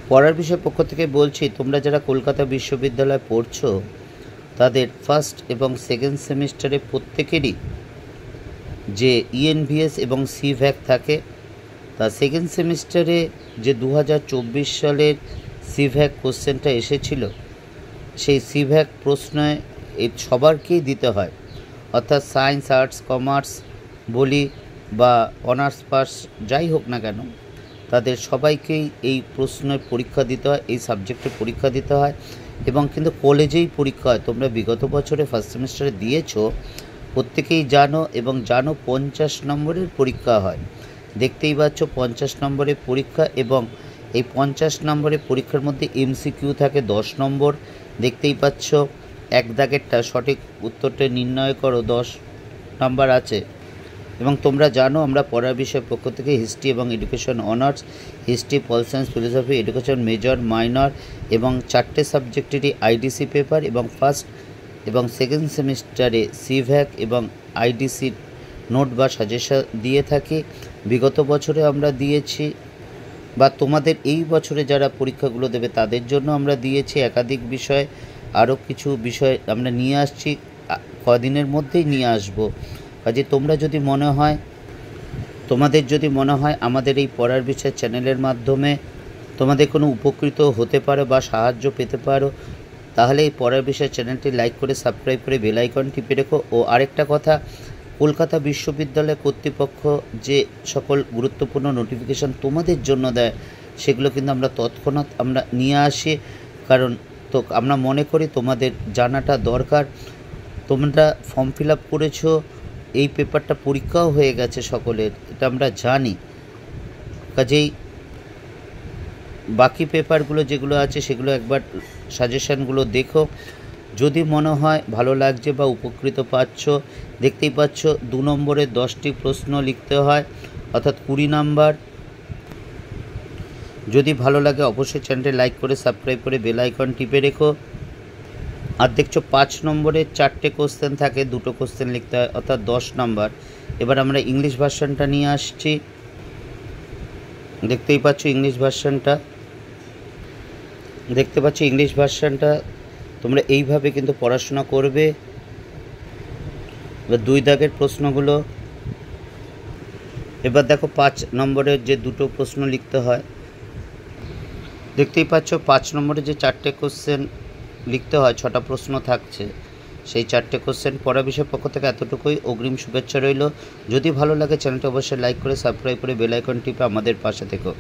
পড়ার বিষয় পক্ষ থেকে বলছি, তোমরা যারা কলকাতা বিশ্ববিদ্যালয়ে পড়ছো তাদের ফার্স্ট এবং সেকেন্ড সেমিস্টারে প্রত্যেকেরই যে ইএনভিএস এবং সিভ্যাক থাকে, তা সেকেন্ড সেমিস্টারে যে 2024 সালের সিভ্যাক কোশ্চেনটা এসেছিল, সেই সিভ্যাক প্রশ্নে এই সবারকেই দিতে হয়। অর্থাৎ সায়েন্স, আর্টস, কমার্স বলি বা অনার্স পাস যাই হোক না কেন, তাদের সবাইকেই এই প্রশ্নের পরীক্ষা দিতে হয়, এই সাবজেক্টে পরীক্ষা দিতে হয় এবং কিন্তু কলেজেই পরীক্ষা হয়। তোমরা বিগত বছরে ফার্স্ট সেমিস্টারে দিয়েছো, প্রত্যেকেই জানো এবং জানো 50 নম্বরের পরীক্ষা হয়। দেখতেই পাচ্ছ 50 নম্বরের পরীক্ষা এবং এই 50 নম্বরের পরীক্ষার মধ্যে এমসিকিউ থাকে 10 নম্বর। দেখতেই পাচ্ছ এক দাগেরটা সঠিক উত্তরটা নির্ণয় করো 10 নাম্বার আছে। এবং তোমরা জানো আমরা পড়ার বিষয়ের পক্ষ থেকে হিস্ট্রি এবং education honours, history, pol science, philosophy, education major, minor এবং 4টে সাবজেক্টেরই আইডিসি পেপার এবং ফার্স্ট এবং সেকেন্ড সেমিস্টারে সিভ্যাক এবং আইডিসির নোট বা সাজেশন দিয়ে থাকি। বিগত বছরে আমরা দিয়েছি বা তোমাদের এই বছরে যারা পরীক্ষাগুলো দেবে তাদের জন্য আমরা দিয়েছি একাধিক বিষয়, আরও কিছু বিষয় আমরা নিয়ে আসছি, কদিনের মধ্যেই নিয়ে আসব। কাজে তোমরা যদি মনে হয়, তোমাদের যদি মনে হয় আমাদের এই পড়ার বিষয় চ্যানেলের মাধ্যমে তোমাদের কোনো উপকৃত হতে পারো বা সাহায্য পেতে পারো, তাহলে এই পড়ার বিষয় চ্যানেলটি লাইক করে সাবস্ক্রাইব করে বেল আইকন টিপে রেখো। ও আরেকটা কথা, কলকাতা বিশ্ববিদ্যালয় কর্তৃপক্ষ যে সকল গুরুত্বপূর্ণ নোটিফিকেশান তোমাদের জন্য দেয়, সেগুলো কিন্তু আমরা তৎক্ষণাৎ আমরা নিয়ে আসি, কারণ তো আমরা মনে করি তোমাদের জানাটা দরকার। তোমরা ফর্ম ফিল আপ করেছো, এই পেপারটা পরীক্ষাও হয়ে গেছে সকলের, এটা আমরা জানি। কাজেই বাকি পেপারগুলো যেগুলো আছে সেগুলো একবার সাজেশানগুলো দেখো, যদি মনে হয় ভালো লাগছে বা উপকৃত পাচ্ছ। দেখতেই পাচ্ছ 2 নম্বরের 10টি প্রশ্ন লিখতে হয়, অর্থাৎ 20 নাম্বার। যদি ভালো লাগে অবশ্যই চ্যানেলটি লাইক করে সাবস্ক্রাইব করে বেল আইকন টিপে রেখো। আর দেখছো 5 নম্বরের 4টে কোশ্চেন থাকে, 2টো কোশ্চেন লিখতে হয়, অর্থাৎ 10 নাম্বার। এবার আমরা ইংলিশ ভার্সানটা নিয়ে আসছি। দেখতেই পাচ্ছ ইংলিশ ভার্সানটা, দেখতে পাচ্ছ ইংলিশ ভার্সানটা। তোমরা এইভাবে কিন্তু পড়াশোনা করবে। এবার 2 দাগের প্রশ্নগুলো, এবার দেখো 5 নম্বরের যে 2টো প্রশ্ন লিখতে হয়। দেখতেই পাচ্ছ 5 নম্বরে যে 4টে কোশ্চেন লিখতে হয়, 6টা প্রশ্ন থাকছে, সেই 4টে কোশ্চেন। পড়া বিষয়ের পক্ষ থেকে এতটুকুই, অগ্রিম শুভেচ্ছা রইল। যদি ভালো লাগে চ্যানেলটি অবশ্যই লাইক করে সাবস্ক্রাইব করে বেল আইকন টিপে আমাদের পাশে থেকো।